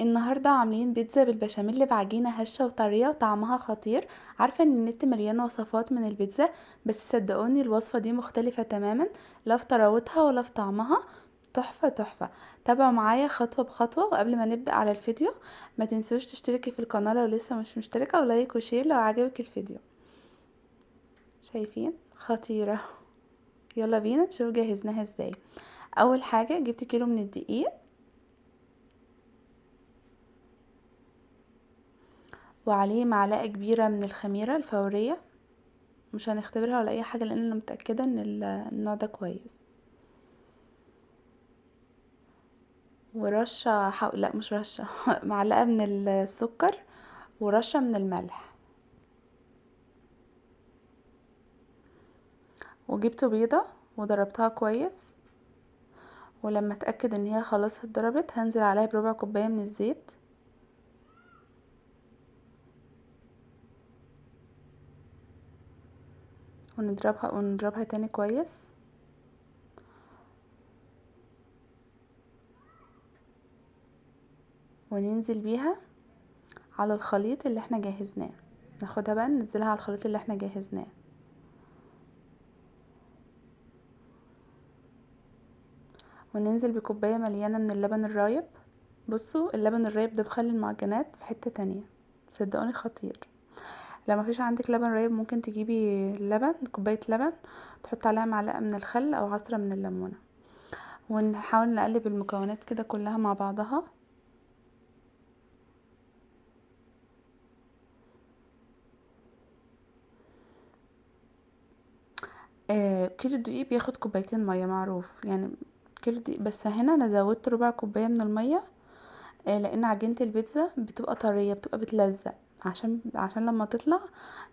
النهاردة عاملين بيتزا بالبشاميل بعجينة هشة وطرية وطعمها خطير. عارفة ان النت مليان وصفات من البيتزا، بس صدقوني الوصفة دي مختلفة تماما، لا في طراوتها ولا في طعمها. تحفة تحفة. تابعوا معايا خطوة بخطوة، وقبل ما نبدأ على الفيديو ما تنسوش تشتركي في القناة لو لسه مش مشتركة، ولايك وشير لو عجبك الفيديو. شايفين خطيرة. يلا بينا نشوف جهزناها ازاي. اول حاجة جبت كيلو من الدقيق، وعليه معلقة كبيرة من الخميرة الفورية، مش هنختبرها ولا اي حاجة لان انا متأكدة ان النوع ده كويس. ورشة لا مش رشة معلقة من السكر، ورشة من الملح. وجبت بيضة وضربتها كويس، ولما اتأكد ان هي خلاص اتضربت هنزل عليها بربع كوباية من الزيت. ونضربها تاني كويس. وننزل بيها على الخليط اللي احنا جهزناه. ناخدها بقى ننزلها على الخليط اللي احنا جهزناه. وننزل بكوباية مليانة من اللبن الرايب. بصوا اللبن الرايب ده بخلي المعجنات في حتة تانية، صدقوني خطير. لو مفيش عندك لبن رايب ممكن تجيبي لبن، كوباية لبن، تحط عليها معلقة من الخل او عصرة من الليمونة. ونحاول نقلب المكونات كده كلها مع بعضها. كيلو دقيق بياخد كوبايتين مية معروف يعني. كيلو دقيق، بس هنا انا زودت ربع كوباية من المية. لان عجينة البيتزا بتبقى طرية، بتبقى بتلزق، عشان لما تطلع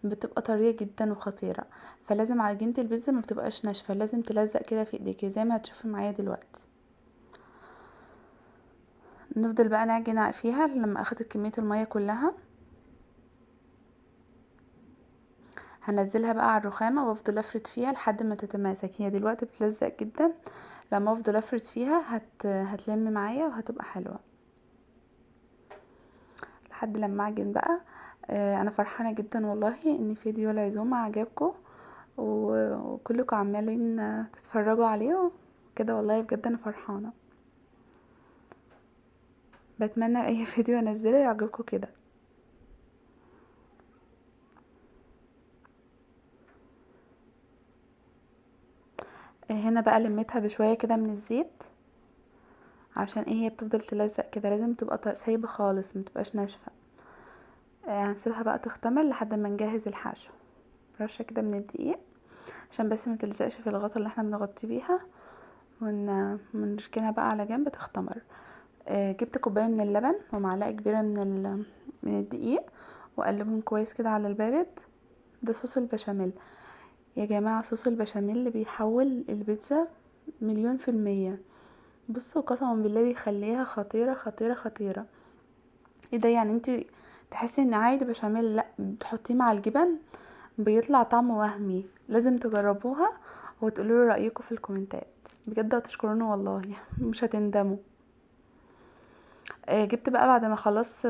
بتبقى طرية جدا وخطيرة. فلازم عجينة البيتزا ما بتبقاش ناشفة، لازم تلزق كده في ايديكي زي ما هتشوفي معايا دلوقتي. نفضل بقى نعجن فيها لما اخدت كمية المية كلها. هنزلها بقى على الرخامة وافضل افرد فيها لحد ما تتماسك. هي دلوقتي بتلزق جدا، لما افضل افرد فيها هتلم معايا وهتبقى حلوة لحد لما اعجن بقى. انا فرحانة جدا والله ان فيديو العزومة عجبكم، وكلكم عمالين تتفرجوا عليه كده. والله بجد انا فرحانة، بتمنى اي فيديو انزله يعجبكم كده. هنا بقى لميتها بشوية كده من الزيت، عشان ايه هي بتفضل تلزق كده، لازم تبقى سايبة خالص متبقاش ناشفة. هنسيبها بقى تختمر لحد ما نجهز الحشو. رشة كده من الدقيق عشان بس ما تلزقش في الغطا اللي احنا بنغطي بيها. ونركنها بقى على جنب تختمر. جبت كوباية من اللبن ومعلقة كبيرة من الدقيق، وقلبهم كويس كده على البارد. ده صوص البشاميل يا جماعة، صوص البشاميل اللي بيحول البيتزا مليون في المية. بصوا قسما بالله بيخليها خطيرة خطيرة خطيرة. ايه ده يعني انتي تحسي ان عادي بشاميل، لا بتحطيه مع الجبن بيطلع طعمه وهمي. لازم تجربوها وتقولوا لي رايكم في الكومنتات، بجد هتشكروني والله مش هتندموا. جبت بقى بعد ما خلص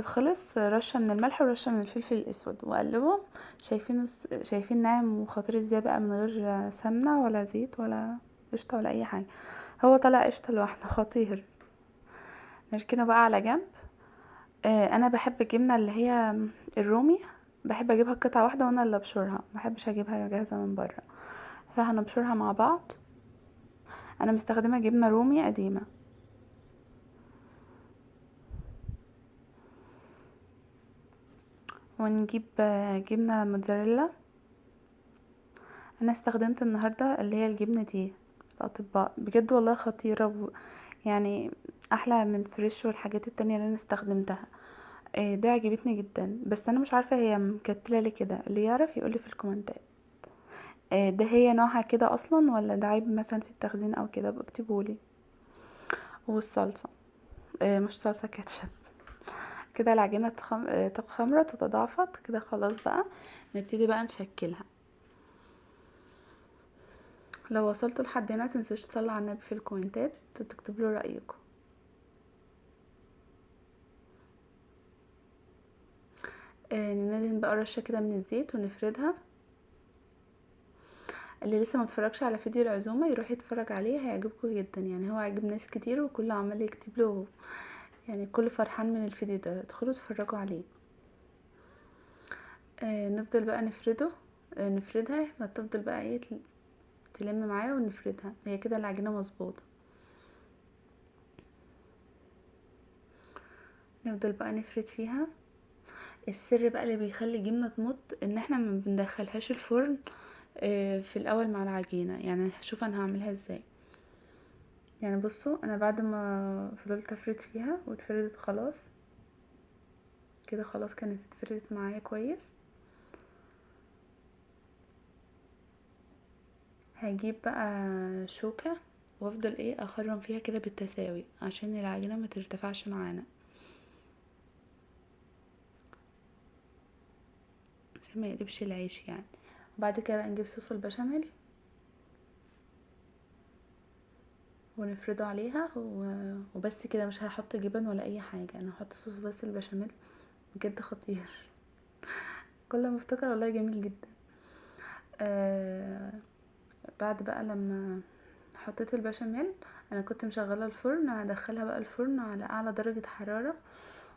رشه من الملح ورشه من الفلفل الاسود واقلبهم. شايفين ناعم وخطير ازاي بقى، من غير سمنه ولا زيت ولا قشطه ولا اي حاجه. هو طلع قشطه لوحده خطير. نركنه بقى على جنب. انا بحب الجبنه اللي هي الرومي، بحب اجيبها قطعه واحده وانا اللي ابشرها، محبش اجيبها جاهزه من بره. فهنبشرها مع بعض. انا مستخدمه جبنه رومي قديمه. ونجيب جبنه موتزاريلا. انا استخدمت النهارده اللي هي الجبنه دي الاطباء، بجد والله خطيره يعني احلى من فريش والحاجات التانية اللي انا استخدمتها. دي عجبتني جدا، بس انا مش عارفه هي مكتله ليه كده، اللي يعرف يقولي في الكومنتات. ده هي نوعها كده اصلا ولا ده عيب مثلا في التخزين او كده، بكتبولي. والصلصه، مش صلصه كاتشب. كده العجينه تخمرت وتضاعفت كده، خلاص بقى نبتدي بقى نشكلها. لو وصلتوا لحد هنا متنسوش تصلوا على النبي في الكومنتات وتكتبوا له رايكم. ندهن بقى رشة كده من الزيت ونفردها. اللي لسه ما اتفرجش على فيديو العزومة يروح يتفرج عليه، هيعجبكم جدا. يعني هو عجب ناس كتير وكل عمال يكتب له، يعني كل فرحان من الفيديو ده. ادخلوا اتفرجوا عليه. نفضل بقى نفرده، نفردها، هتفضل بقى ايه تلم معايا ونفردها. هي كده العجينة مظبوطة. نفضل بقى نفرد فيها. السر بقى اللي بيخلي الجبنة تمط ان احنا ما بندخلهاش الفرن في الاول مع العجينة. يعني شوف انا هعملها ازاي. يعني بصوا، انا بعد ما فضلت افرد فيها واتفردت خلاص كده، خلاص كانت اتفردت معايا كويس. هجيب بقى شوكة وافضل ايه اخرم فيها كده بالتساوي عشان العجينة ما ترتفعش معانا، عشان ما يقلبش العيش يعني. وبعد كده بقى نجيب صوص البشاميل ونفرده عليها وبس كده. مش هحط جبن ولا اي حاجة، انا هحط صوص بس البشاميل. بجد خطير. كل ما افتكر والله جميل جدا. آه بعد بقى لما حطيت البشاميل، انا كنت مشغله الفرن. هدخلها بقى الفرن على اعلى درجة حرارة،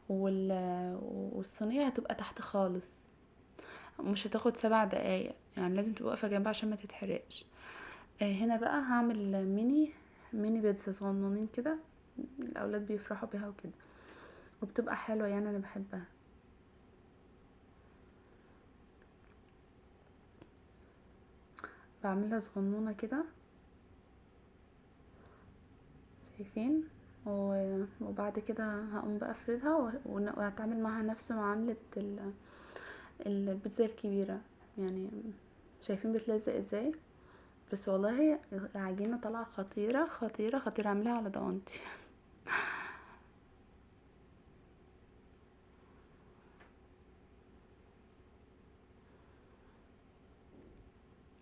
والصينية هتبقى تحت خالص. مش هتاخد 7 دقايق، يعني لازم تبقى واقفة جنبها عشان ما تتحرقش. هنا بقى هعمل ميني بيتزا صغننين كده، الاولاد بيفرحوا بيها وكده، وبتبقى حلوة يعني انا بحبها. بعملها صغنونة كده، شايفين؟ وبعد كده هقوم بقى افردها وهتعامل معاها نفس معاملة البيتزا الكبيرة. يعني شايفين بتلزق ازاي؟ بس والله العجينة طالعة خطيرة خطيرة خطيرة. عاملاها على ضمانتي.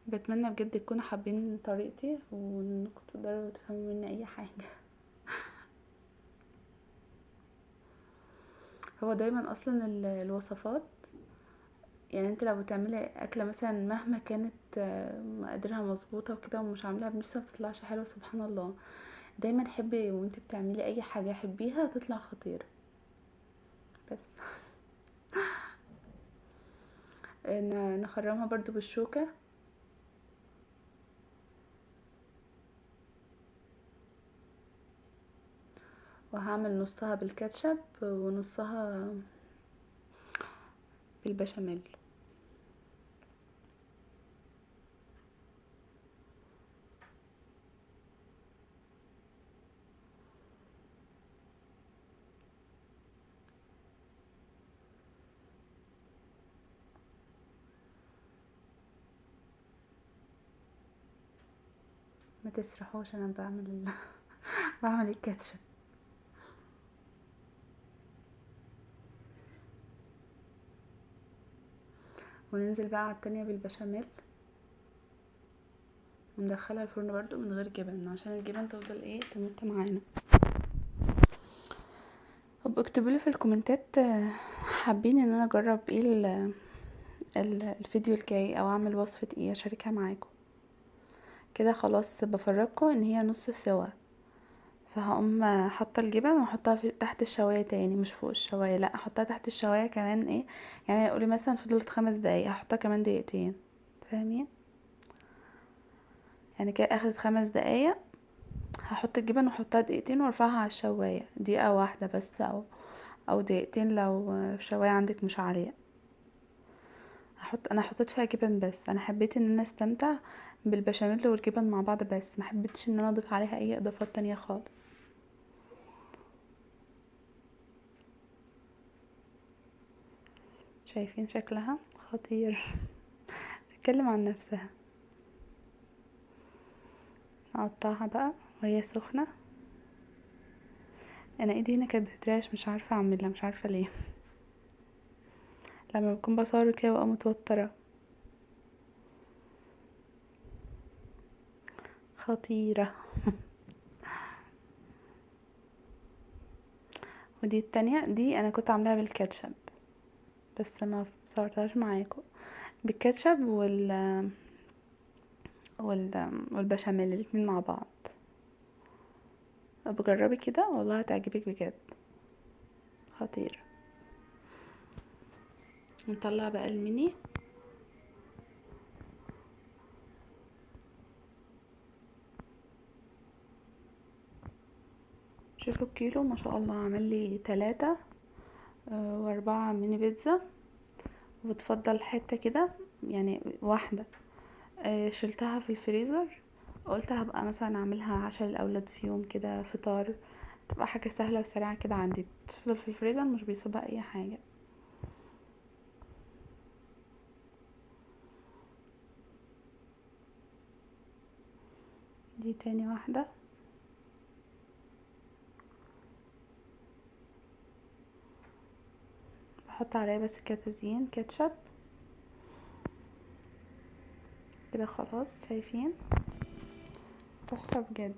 بتمنى بجد تكونوا حابين طريقتي وانكم تقدروا تفهموا مني اي حاجة. هو دايما اصلا الوصفات، يعني انت لو بتعملي اكله مثلا مهما كانت مقاديرها مظبوطه وكده ومش عاملاها بنفسك ما بتطلعش حلوه، سبحان الله. دايما حبي وانت بتعملي اي حاجه حبيها تطلع خطيره. بس نخرمها برضو بالشوكه. وهعمل نصها بالكاتشب ونصها بالبشاميل. ما تسرحوش، انا بعمل الكاتشب. وننزل بقى على التانية بالبشاميل وندخلها الفرن برضو من غير جبن عشان الجبن تفضل ايه تمط معانا. وابقوا اكتبولي في الكومنتات حابين ان انا اجرب ايه الفيديو الجاي، او اعمل وصفة ايه اشاركها معاكم. كده خلاص بفرجكم ان هي نص سوا. فهقوم حاطه الجبن واحطها تحت الشوايه تاني، مش فوق الشوايه، لا احطها تحت الشوايه كمان ايه. يعني قولي مثلا فضلت 5 دقايق، هحطها كمان دقيقتين. فاهمين؟ يعني كده اخدت 5 دقايق. هحط الجبن واحطها دقيقتين وارفعها على الشوايه دقيقه واحده بس، او دقيقتين لو الشوايه عندك مش عاليه. انا حطيت فيها جبن، بس انا حبيت ان انا استمتع بالبشاميل والجبن مع بعض، بس ما حبيتش ان انا اضيف عليها اي اضافات تانية خالص. شايفين شكلها خطير؟ تتكلم عن نفسها. اقطعها بقى وهي سخنة. انا ايدي هنا كانت بتترعش، مش عارفة اعملها، مش عارفة ليه. لما بكون بصور كده ببقى متوترة. خطيرة. ودي التانية، دي انا كنت عاملاها بالكاتشب، بس ما صورتهاش معاكم. بالكاتشب والبشاميل الاتنين مع بعض. بجربي كده والله هتعجبك بجد، خطير. نطلع بقى الميني. شوفوا الكيلو ما شاء الله عمل لي 3 و4 ميني بيتزا. وبتفضل حتة كده يعني واحدة. شلتها في الفريزر، قلت هبقى مثلا اعملها عشاء الاولاد في يوم كده فطار، تبقى حاجة سهلة وسريعة كده عندي، بتفضل في الفريزر مش بيصيبها اي حاجة. دي تاني واحدة. بحط عليها بس كتزيين كاتشب كده خلاص. شايفين؟ تحفة بجد.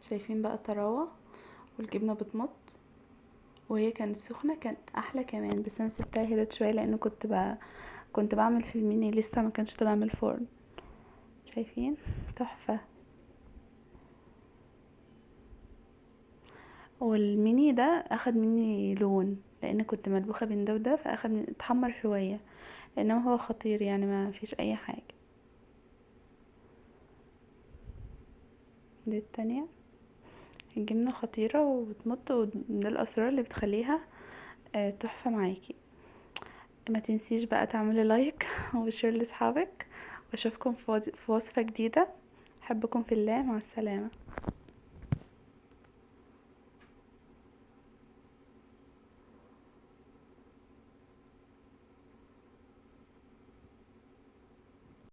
شايفين بقى الطراوة والجبنة بتمط، وهي كانت سخنة كانت احلى كمان، بس انا سبتها هدت شوية لان كنت بعمل في الميني لسه ما كانش طلع من الفرن. شايفين؟ تحفة. والميني ده اخد مني لون لان كنت مدبوخة بين ده وده، فاخد من اتحمر شوية، انما هو خطير يعني ما فيش اي حاجة. دي التانية. الجبنة خطيرة وبتمط، وده الاسرار اللي بتخليها تحفة معاكي. ما تنسيش بقى تعملي لايك وشير لاصحابك، واشوفكم في وصفة جديدة. احبكم في الله، مع السلامة.